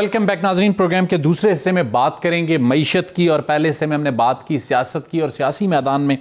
Welcome back नाज़रीन। Programme के दूसरे हिस्से में बात करेंगे मईशत की, और पहले हिस्से में हमने बात की सियासत की, और सियासी मैदान में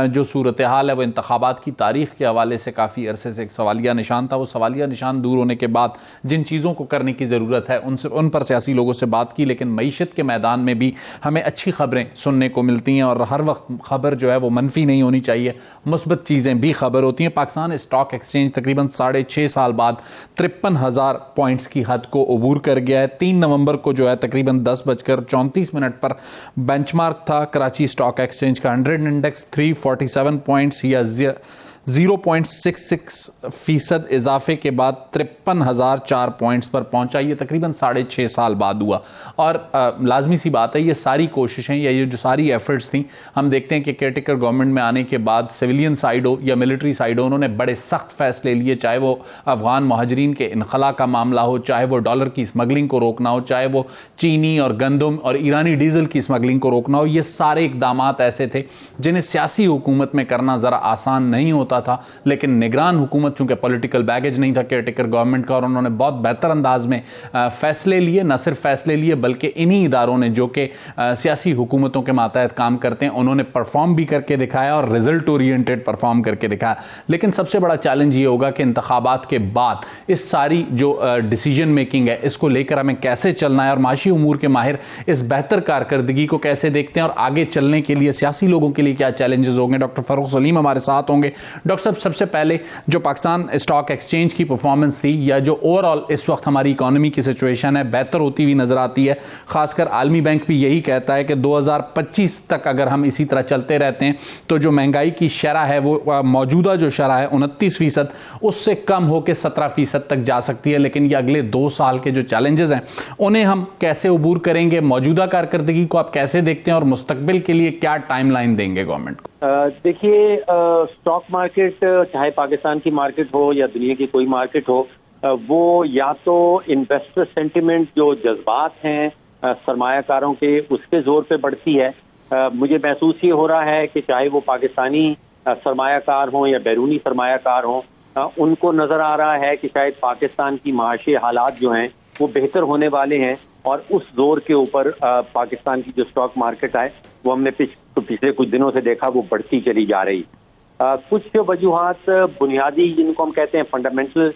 जो सूरत हाल है वो इंतखाबात की तारीख के हवाले से काफ़ी अरसे से एक सवालिया निशान था। वो सवालिया निशान दूर होने के बाद जिन चीज़ों को करने की ज़रूरत है उन पर सियासी लोगों से बात की, लेकिन मईशत के मैदान में भी हमें अच्छी खबरें सुनने को मिलती हैं, और हर वक्त खबर जो है वो मनफी नहीं होनी चाहिए, मुस्बत चीज़ें भी खबर होती हैं। पाकिस्तान स्टॉक एक्सचेंज तकरीबन 6.5 साल बाद 53,000 पॉइंट्स की हद को अबूर कर गया है। 3 नवंबर को जो है तकरीबन 10:34 पर बेंचमार्क था कराची स्टॉक एक्सचेंज का 100 इंडेक्स 347 पॉइंट्स या 0.66% इजाफे के बाद 53,004 पॉइंट्स पर पहुंचा। ये तकरीबन 6.5 साल बाद हुआ, और लाजमी सी बात है ये सारी कोशिशें या ये जो सारी एफर्ट्स थी, हम देखते हैं कि केयरटेकर गवर्नमेंट में आने के बाद सिविलियन साइड हो या मिलिट्री साइड हो, उन्होंने बड़े सख्त फैसले लिए, चाहे वो अफगान महाजरीन के इनखला का मामला हो, चाहे वो डॉलर की स्मगलिंग को रोकना हो, चाहे वो चीनी और गंदम और ईरानी डीजल की स्मगलिंग को रोकना हो। ये सारे इकदाम ऐसे थे जिन्हें सियासी हुकूमत में करना ज़रा आसान नहीं होता था, लेकिन निगरान हुकूमत चूंकि पॉलिटिकल बैगेज नहीं था केयरटेकर गवर्नमेंट का, और उन्होंने बहुत बेहतर अंदाज में फैसले लिए। न सिर्फ फैसले लिए बल्कि इन्हीं इदारों ने जो कि सियासी हुकूमतों के मातहत काम करते हैं, उन्होंने परफॉर्म भी करके दिखाया और रिजल्ट ओरिएंटेड परफॉर्म करके दिखाया। लेकिन सबसे बड़ा चैलेंज ये होगा कि इंतखाबात के बाद इस सारी जो डिसीजन मेकिंग है इसको लेकर हमें कैसे चलना है, और माशी उमूर के माहिर इस बेहतर कारकर्दगी को कैसे देखते हैं, और आगे चलने के लिए सियासी लोगों के लिए क्या चैलेंजेस होंगे। डॉक्टर फारूक सलीम हमारे साथ होंगे। डॉक्टर साहब, सबसे पहले जो पाकिस्तान स्टॉक एक्सचेंज की परफॉर्मेंस थी, या जो ओवरऑल इस वक्त हमारी इकोनॉमी की सिचुएशन है, बेहतर होती हुई नजर आती है। खासकर आलमी बैंक भी यही कहता है कि 2025 तक अगर हम इसी तरह चलते रहते हैं तो जो महंगाई की शरह है वो मौजूदा जो शरह है 29%, उससे कम होकर 17% तक जा सकती है। लेकिन ये अगले 2 साल के जो चैलेंजेस हैं उन्हें हम कैसे अबूर करेंगे, मौजूदा कारकर्दगी को आप कैसे देखते हैं, और मुस्तकबिल के लिए क्या टाइमलाइन देंगे गवर्नमेंट को? देखिए, स्टॉक मार्केट चाहे पाकिस्तान की मार्केट हो या दुनिया की कोई मार्केट हो, वो या तो इन्वेस्टर सेंटिमेंट जो जज्बात हैं सरमायाकारों के, उसके जोर पे बढ़ती है। मुझे महसूस ये हो रहा है कि चाहे वो पाकिस्तानी सरमायाकार हों या बैरूनी सरमायाकार हों, उनको नजर आ रहा है कि शायद पाकिस्तान की माशी हालात जो हैं वो बेहतर होने वाले हैं, और उस जोर के ऊपर पाकिस्तान की जो स्टॉक मार्केट है वो हमने पिछले कुछ दिनों से देखा वो बढ़ती चली जा रही। कुछ जो वजूहात बुनियादी जिनको हम कहते हैं फंडामेंटल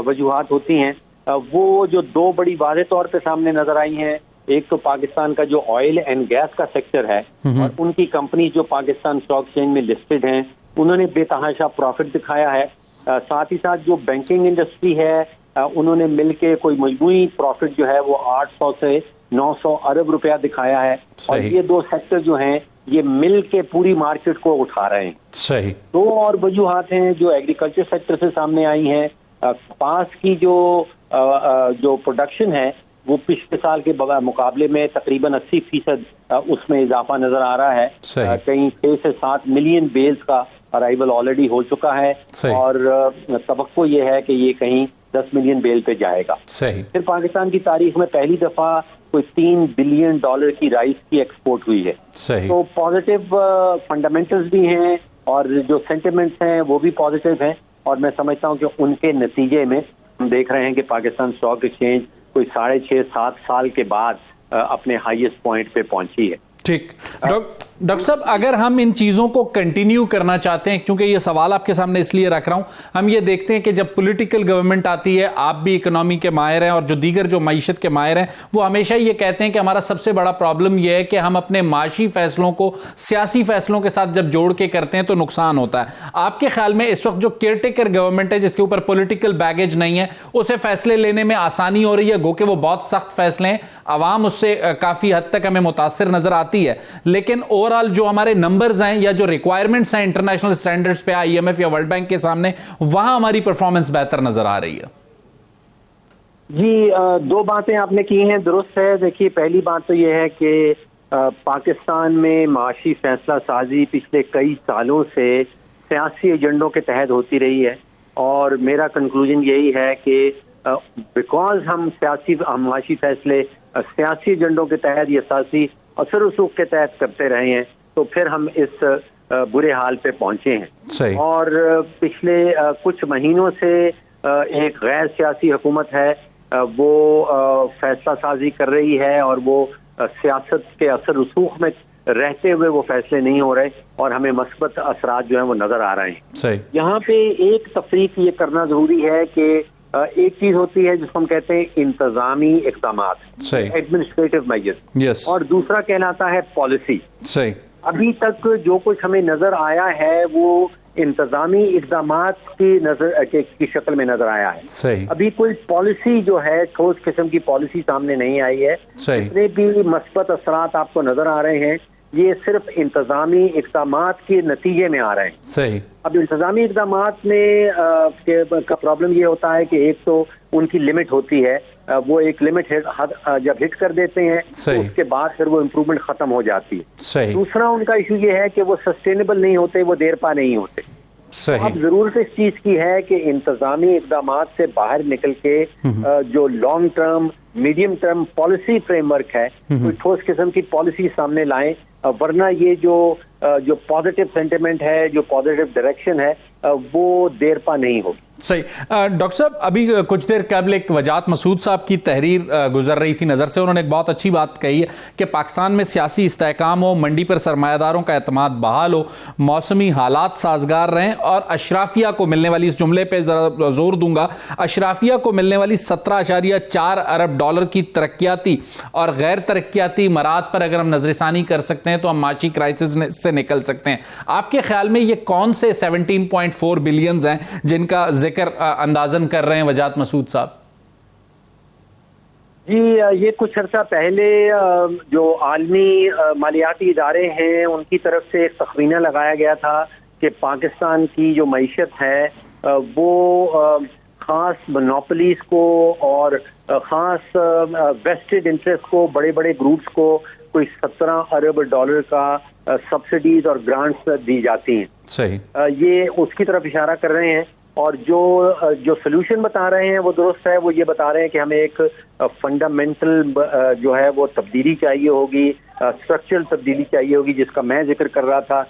वजूहात होती हैं, वो जो 2 बड़ी वाज़ेह तौर पे सामने नजर आई हैं। एक तो पाकिस्तान का जो ऑयल एंड गैस का सेक्टर है, और उनकी कंपनी जो पाकिस्तान स्टॉक एक्सचेंज में लिस्टेड हैं, उन्होंने बेतहाशा प्रॉफिट दिखाया है। साथ ही साथ जो बैंकिंग इंडस्ट्री है, उन्होंने मिलके कोई मजमूई प्रॉफिट जो है वो 800 से 900 अरब रुपया दिखाया है, और ये 2 सेक्टर जो हैं ये मिल के पूरी मार्केट को उठा रहे हैं। सही। 2 और वजूहात हैं जो एग्रीकल्चर सेक्टर से सामने आई हैं। कपास की जो प्रोडक्शन है वो पिछले साल के मुकाबले में तकरीबन 80% उसमें इजाफा नजर आ रहा है। कहीं 6 से 7 मिलियन बेल्स का अराइवल ऑलरेडी हो चुका है, और तवक्को ये है कि ये कहीं 10 मिलियन बेल पे जाएगा। सही। फिर पाकिस्तान की तारीख में पहली दफा कोई $3 बिलियन की राइस की एक्सपोर्ट हुई है। सही। तो पॉजिटिव फंडामेंटल्स भी हैं, और जो सेंटिमेंट्स हैं वो भी पॉजिटिव हैं, और मैं समझता हूँ कि उनके नतीजे में हम देख रहे हैं कि पाकिस्तान स्टॉक एक्सचेंज कोई 6.5-7 साल के बाद अपने हाईएस्ट पॉइंट पे पहुंची है। ठीक। डॉक्टर साहब, अगर हम इन चीज़ों को कंटिन्यू करना चाहते हैं, क्योंकि ये सवाल आपके सामने इसलिए रख रहा हूं, हम ये देखते हैं कि जब पॉलिटिकल गवर्नमेंट आती है, आप भी इकोनॉमी के माहिर हैं और जो दीगर जो मईशत के माहिर हैं, वो हमेशा ये कहते हैं कि हमारा सबसे बड़ा प्रॉब्लम यह है कि हम अपने माशी फैसलों को सियासी फैसलों के साथ जब जोड़ के करते हैं तो नुकसान होता है। आपके ख्याल में इस वक्त जो केयरटेकर गवर्नमेंट है, जिसके ऊपर पॉलिटिकल बैगेज नहीं है, उसे फैसले लेने में आसानी हो रही है? गो कि वो बहुत सख्त फैसले हैं, अवाम उससे काफी हद तक हमें मुतासिर नजर आती है, लेकिन ओवरऑल जो हमारे नंबर्स हैं या जो रिक्वायरमेंट्स हैं इंटरनेशनल स्टैंडर्ड्स पे IMF या वर्ल्ड बैंक के सामने, वहां हमारी परफॉर्मेंस बेहतर नजर आ रही है। जी, 2 बातें आपने की हैं, दुरुस्त है। देखिए, पहली बात तो यह है कि पाकिस्तान में माशी फैसला साजी पिछले कई सालों से सियासी एजेंडों के तहत होती रही है, और मेरा कंक्लूजन यही है कि बिकॉज हम माशी फैसले सियासी एजेंडों के तहत या सियासी असर रसूख के तहत करते रहे हैं, तो फिर हम इस बुरे हाल पे पहुंचे हैं। और पिछले कुछ महीनों से एक गैर सियासी हुकूमत है वो फैसला साजी कर रही है और वो सियासत के असर रसूख में रहते हुए वो फैसले नहीं हो रहे और हमें मस्बत असरात जो है वो नजर आ रहे हैं। सही। यहाँ पे एक तफरीक ये करना जरूरी है कि एक चीज होती है जिसको हम कहते हैं इंतजामी इक़दामात, एडमिनिस्ट्रेटिव मेजर्स, और दूसरा कहलाता है पॉलिसी। सही। अभी तक जो कुछ हमें नजर आया है वो इंतजामी इक़दामात की शक्ल में नजर आया है। सही। अभी कोई पॉलिसी जो है ठोस किस्म की पॉलिसी सामने नहीं आई है। जितने भी मस्बत असरात आपको नजर आ रहे हैं ये सिर्फ इंतजामी इक़दामात के नतीजे में आ रहे हैं। सही। अब इंतजामी इक़दामात में का प्रॉब्लम ये होता है कि एक तो उनकी लिमिट होती है, वो एक लिमिट जब हिट कर देते हैं तो उसके बाद फिर वो इम्प्रूवमेंट खत्म हो जाती है। सही। दूसरा उनका इशू ये है कि वो सस्टेनेबल नहीं होते, वो देर पा नहीं होते। सही। अब जरूरत इस चीज की है कि इंतजामी इक़दामात से बाहर निकल के जो long term medium term policy framework है कोई ठोस किस्म की पॉलिसी सामने लाएं, वरना ये जो पॉजिटिव सेंटिमेंट है, जो पॉजिटिव डायरेक्शन है, वो देर पा नहीं होगी। सही। डॉक्टर साहब, अभी कुछ देर कबल एक वजात मसूद साहब की तहरीर गुजर रही थी नज़र से, उन्होंने एक बहुत अच्छी बात कही है कि पाकिस्तान में सियासी इस्तेहकाम हो, मंडी पर सरमायादारों का एतमाद बहाल हो, मौसमी हालात साजगार रहें और अशराफिया को मिलने वाली, इस जुमले पर जरा जोर दूंगा, अशराफिया को मिलने वाली 17.4 अरब डॉलर की तरक्याती और गैर तरक्याती मराहत पर अगर हम नजरसानी कर सकते हैं तो हम माशी क्राइसिस से निकल सकते हैं। आपके ख्याल में ये कौन से 17.4 बिलियन हैं जिनका जिक्र अंदाजन कर रहे हैं वजात मसूद साहब? जी, ये कुछ अर्सा पहले जो आलमी मालियाती इदारे हैं उनकी तरफ से एक तखमीना लगाया गया था कि पाकिस्तान की जो मईशत है वो खास मोनोपोलीज को और खास वेस्टेड इंटरेस्ट को, बड़े बड़े ग्रुप्स को कोई 17 अरब डॉलर का सब्सिडीज और ग्रांट्स दी जाती हैं। सही। ये उसकी तरफ इशारा कर रहे हैं और जो सोल्यूशन बता रहे हैं वो दुरुस्त है। वो ये बता रहे हैं कि हमें एक फंडामेंटल जो है वो तब्दीली चाहिए होगी, स्ट्रक्चरल तब्दीली चाहिए होगी जिसका मैं जिक्र कर रहा था।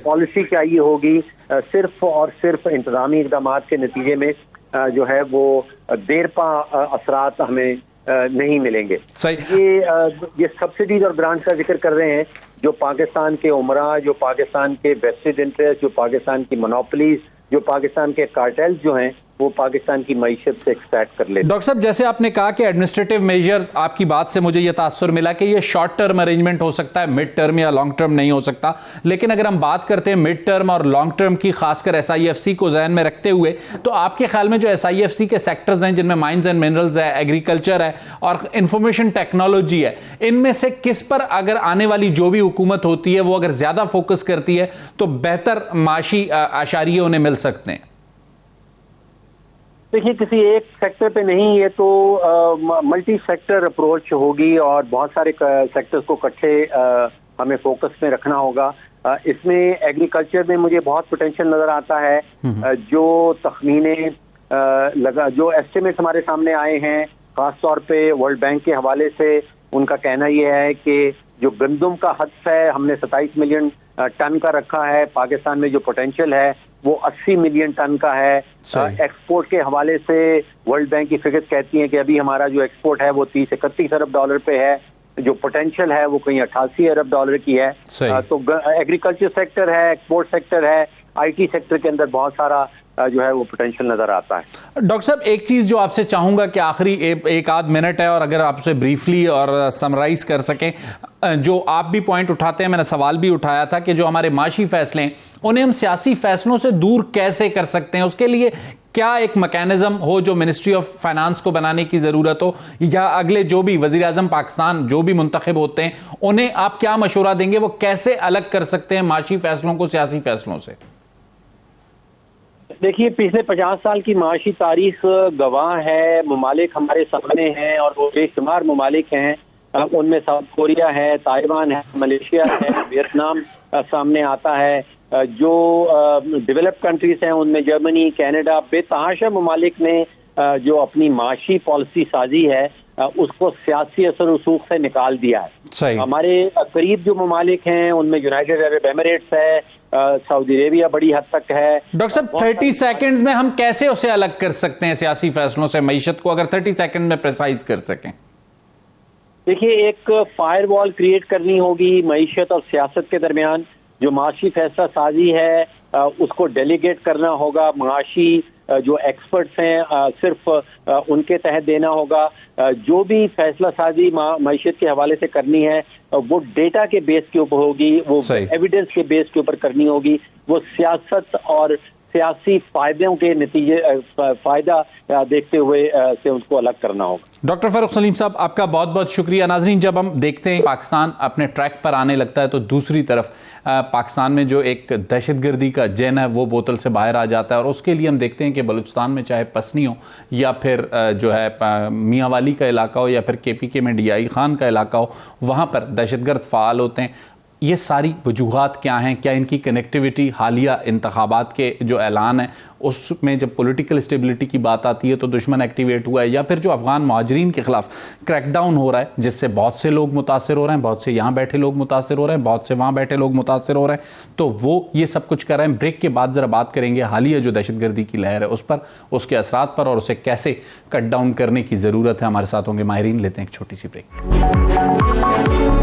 पॉलिसी चाहिए होगी। सिर्फ और सिर्फ इंतजामी इक़दामात के नतीजे में जो है वो देरपा असरात हमें नहीं मिलेंगे। ये सब्सिडीज और ग्रांट्स का जिक्र कर रहे हैं जो पाकिस्तान के उमरा, जो पाकिस्तान के वेस्टेड इंटरेस्ट, जो पाकिस्तान की मोनोपोलीज, जो पाकिस्तान के कार्टेल्स जो हैं वो पाकिस्तान की मईशत से एक्सट्रैक्ट कर लेते हैं। डॉक्टर साहब, जैसे आपने कहा कि एडमिनिस्ट्रेटिव मेजर्स, आपकी बात से मुझे यह तासुर मिला कि ये शॉर्ट टर्म अरेंजमेंट हो सकता है, मिड टर्म या लॉन्ग टर्म नहीं हो सकता। लेकिन अगर हम बात करते हैं मिड टर्म और लॉन्ग टर्म की, खासकर SIFC को जहन में रखते हुए, तो आपके ख्याल में जो SIFC के सेक्टर्स हैं जिनमें माइंस एंड मिनरल्स है, एग्रीकल्चर है और इंफॉर्मेशन टेक्नोलॉजी है, इनमें से किस पर अगर आने वाली जो भी हुकूमत होती है वो अगर ज्यादा फोकस करती है तो बेहतर माशी आशारिये उन्हें मिल सकते हैं? देखिए, किसी एक सेक्टर पे नहीं, ये तो मल्टी सेक्टर अप्रोच होगी और बहुत सारे सेक्टर्स को इकट्ठे हमें फोकस में रखना होगा। इसमें एग्रीकल्चर में मुझे बहुत पोटेंशियल नजर आता है। जो तखमीने जो एस्टिमेट्स हमारे सामने आए हैं, खासतौर पे वर्ल्ड बैंक के हवाले से, उनका कहना यह है कि जो गंदम का हद है हमने 27 मिलियन टन का रखा है, पाकिस्तान में जो पोटेंशियल है वो 80 मिलियन टन का है। एक्सपोर्ट के हवाले से वर्ल्ड बैंक की फिगर्स कहती हैं कि अभी हमारा जो एक्सपोर्ट है वो 30-31 अरब डॉलर पे है, जो पोटेंशियल है वो कहीं 88 अरब डॉलर की है। तो एग्रीकल्चर सेक्टर है, एक्सपोर्ट सेक्टर है, IT सेक्टर के अंदर बहुत सारा जो है वो पोटेंशियल नजर आता है। डॉक्टर साहब, एक चीज जो आपसे चाहूंगा कि आखिरी एक आध मिनट है और अगर आप उसे ब्रीफली और समराइज कर सकें, जो आप भी पॉइंट उठाते हैं, मैंने सवाल भी उठाया था कि जो हमारे माशी फैसले हैं उन्हें हम सियासी फैसलों से दूर कैसे कर सकते हैं, उसके लिए क्या एक मैकेनिज्म हो जो मिनिस्ट्री ऑफ फाइनेंस को बनाने की जरूरत हो, या अगले जो भी वजीर आजम पाकिस्तान जो भी मुंतखब होते हैं उन्हें आप क्या मशवरा देंगे, वो कैसे अलग कर सकते हैं माशी फैसलों को सियासी फैसलों से? देखिए, पिछले 50 साल की माशी तारीख गवाह है, ममालिक हमारे सामने हैं और वो बेशुमार ममालिक हैं। उनमें साउथ कोरिया है, ताइवान है, मलेशिया है, वियतनाम सामने आता है। जो डेवलप्ड कंट्रीज हैं उनमें जर्मनी, कनाडा, बेतहाशा ममालिक ने जो अपनी माशी पॉलिसी साजी है उसको सियासी असर रसूख से निकाल दिया है। सही। हमारे करीब जो ममालिक हैं उनमें यूनाइटेड अरब एमिरेट्स है, सऊदी अरेबिया बड़ी हद तक है। डॉक्टर साहब 30 सेकंड्स में हम कैसे उसे अलग कर सकते हैं सियासी फैसलों से मईशत को, अगर 30 सेकंड में प्रिसाइज कर सकें? देखिए, एक फायरवॉल क्रिएट करनी होगी मईशत और सियासत के दरमियान। जो माशी फैसला साजी है उसको डेलीगेट करना होगा, माशी जो एक्सपर्ट्स हैं सिर्फ उनके तहत देना होगा। जो भी फैसला साजी मईशत के हवाले से करनी है वो डेटा के बेस के ऊपर होगी, वो एविडेंस के बेस के ऊपर करनी होगी, वो सियासत और सियासी फायदों के नतीजे फायदा देखते हुए से उसको अलग करना होगा। डॉक्टर फारूक सलीम साहब, आपका बहुत बहुत शुक्रिया। नाजरीन, जब हम देखते हैं पाकिस्तान अपने ट्रैक पर आने लगता है तो दूसरी तरफ पाकिस्तान में जो एक दहशतगर्दी का जैन है वो बोतल से बाहर आ जाता है, और उसके लिए हम देखते हैं कि बलूचिस्तान में चाहे पसनी हो या फिर जो है मियाँ वाली का इलाका हो या फिर KPK में DI खान का इलाका हो, वहाँ पर दहशतगर्द फ़ाल होते हैं। ये सारी वजूहात क्या हैं? क्या इनकी कनेक्टिविटी हालिया इंतखाबात के जो ऐलान है उसमें जब पॉलिटिकल स्टेबिलिटी की बात आती है तो दुश्मन एक्टिवेट हुआ है, या फिर जो अफगान महाजरीन के खिलाफ क्रैकडाउन हो रहा है जिससे बहुत से लोग मुतासर हो रहे हैं, बहुत से यहाँ बैठे लोग मुतासर हो रहे हैं, बहुत से वहाँ बैठे लोग मुतासर हो रहे हैं, तो वो ये सब कुछ कर रहे हैं। ब्रेक के बाद ज़रा बात करेंगे हालिया जो दहशतगर्दी की लहर है उस पर, उसके असरात पर, और उसे कैसे कट डाउन करने की ज़रूरत है। हमारे साथ होंगे माहिरीन। लेते हैं एक छोटी सी ब्रेक।